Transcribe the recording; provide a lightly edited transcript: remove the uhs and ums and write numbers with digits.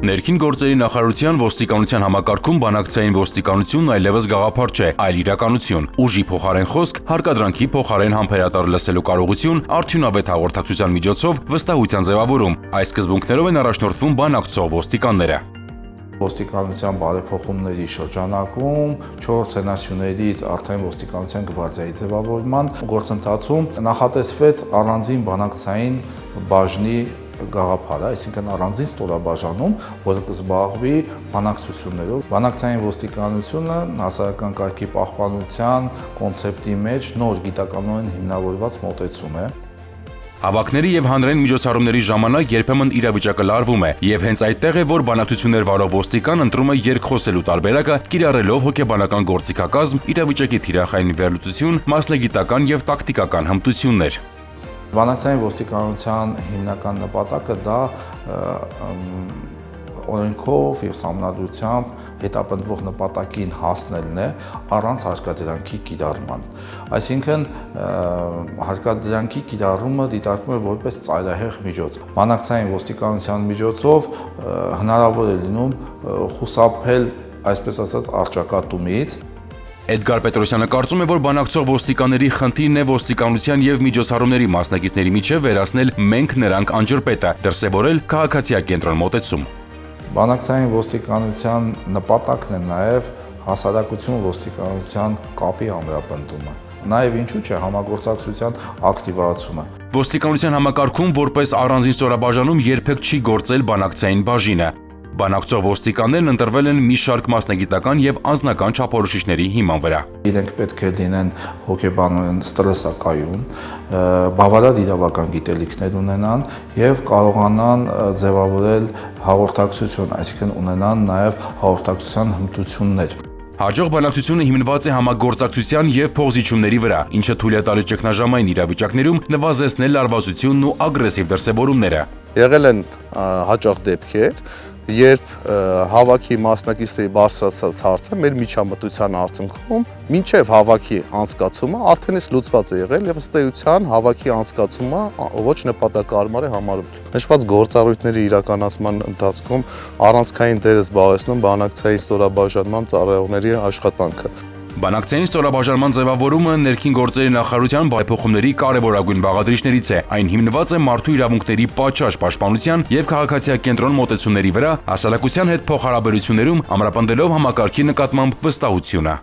Ներքին գործերի նախարարության ոստիկանության համակարգում բանակցային ոստիկանությունն այլևս գաղափար չէ, այլ իրականություն։ Ուժի փոխարեն խոսք, հարկադրանքի փոխարեն համբերատար լսելու կարողություն, արդյունավետ հաղորդակցության միջոցով վստահության ձևավորում։ Այս սկզբունքներով են առաջնորդվում բանակցող ոստիկանները։ Ոստիկանության բարեփոխումների շրջանակում 4 սենասյուներից արդեն ոստիկանության գվարդիայի ձևավորման գործընթացում նախատեսվեց առանձին բանակցային բաժնի գաղափարը, այսինքն առանձին ստորաբաժանում, որը կզբաղվի բանակցություններով։ Բանակցային ոստիկանությունը հասարակական կարգի պահպանության կոնցեպտի մեջ նոր գիտականորեն հիմնավորված մոտեցում է։ Հավաքների եւ հանրային միջոցառումների ժամանակ երբեմն իրավիճակը լարվում է, եւ հենց այդտեղ է, որ բանակցություններ վարող ոստիկան ընտրում է երկխոսելու տարբերակը, կիրառելով հոգեբանական գործիքակազմ, իրավիճակի թիրախային վերլուծություն, մասնագիտական եւ տակտիկական հմտություններ։ Բանակցային ոստիկանության հիմնական նպատակը դա օրենքով եւ սահմանադրությամբ հետապնդվող նպատակին հասնելն է առանց հարկադրանքի կիրառման։ Այսինքն հարկադրանքի կիրառումը դիտարկվում է որպես ծայրահեղ միջոց։ Բանակցային ոստիկանության միջոցով հնարավոր է լինում խուսափել, այսպես ասած, առճակատումից։ Էդգար Պետրոսյանը կարծում է, որ բանակցող ոստիկանների խնդիրն է ոստիկանության եւ միջոցառումների մասնակիցների միջև վերացնել մենք նրանք անջրպետը, դրսևորել քաղաքացիակենտրոն մոտեցում։ Բանակցային ոստիկանության նպատակն է նաեւ հասարակություն ոստիկանության կապի ամրապնդումը։ Նաեւ ինչու՞ չէ համագործակցության ակտիվացումը։ Ոստիկանության համակարգում որպես առանձին ստորաբաժանում երբեք չի գործել բանակցային բաժինը։ Բանակցող ոստիկաններն ընտրվել են մի շարք մասնագիտական եւ անձնական չափորոշիչների հիման վրա։ Իրենք պետք է լինեն հոգեբանորեն ստրեսակայուն, բավարար իրավական գիտելիքներ ունենան եւ կարողանան ձևավորել հաղորդակցություն, այսինքն ունենան նաեւ հաղորդակցության հմտություններ։ Հաջող բանակցությունը հիմնված է համագործակցության եւ փոխզիջումների վրա, ինչը թույլ է տալիս ճգնաժամային իրավիճակներում նվազեցնել լարվածությունն ու ագրեսիվ դրսևորումները։ Եղել են հաճախ դեպքեր, երբ հավաքի մասնակիցների բարձրացած հարցը մեր միջամտության արդյունքում մինչև հավաքի անցկացումը արդեն իսկ լուծված է եղել եւ ըստ էության հավաքի անցկացումը ոչ նպատակարար է համարվում։ Նշված գործառույթների իրականացման ընթացքում առանցքային դեր է զբաղեցնում բանակցային ստորաբաժանման ծառայողների աշխատանքը։ Բանակցային ստորաբաժանման ձևավորումը ներքին գործերի նախարարության բարեփոխումների կարևորագույն բաղադրիչներից է։ Այն հիմնված է մարդու իրավունքների պատշաճ պաշտպանության եւ քաղաքացիակենտրոն մոտեցումների վրա, հասարակության հետ փոխհարաբերություններում ամրապնդելով համակարգի նկատմամբ վստահությունը։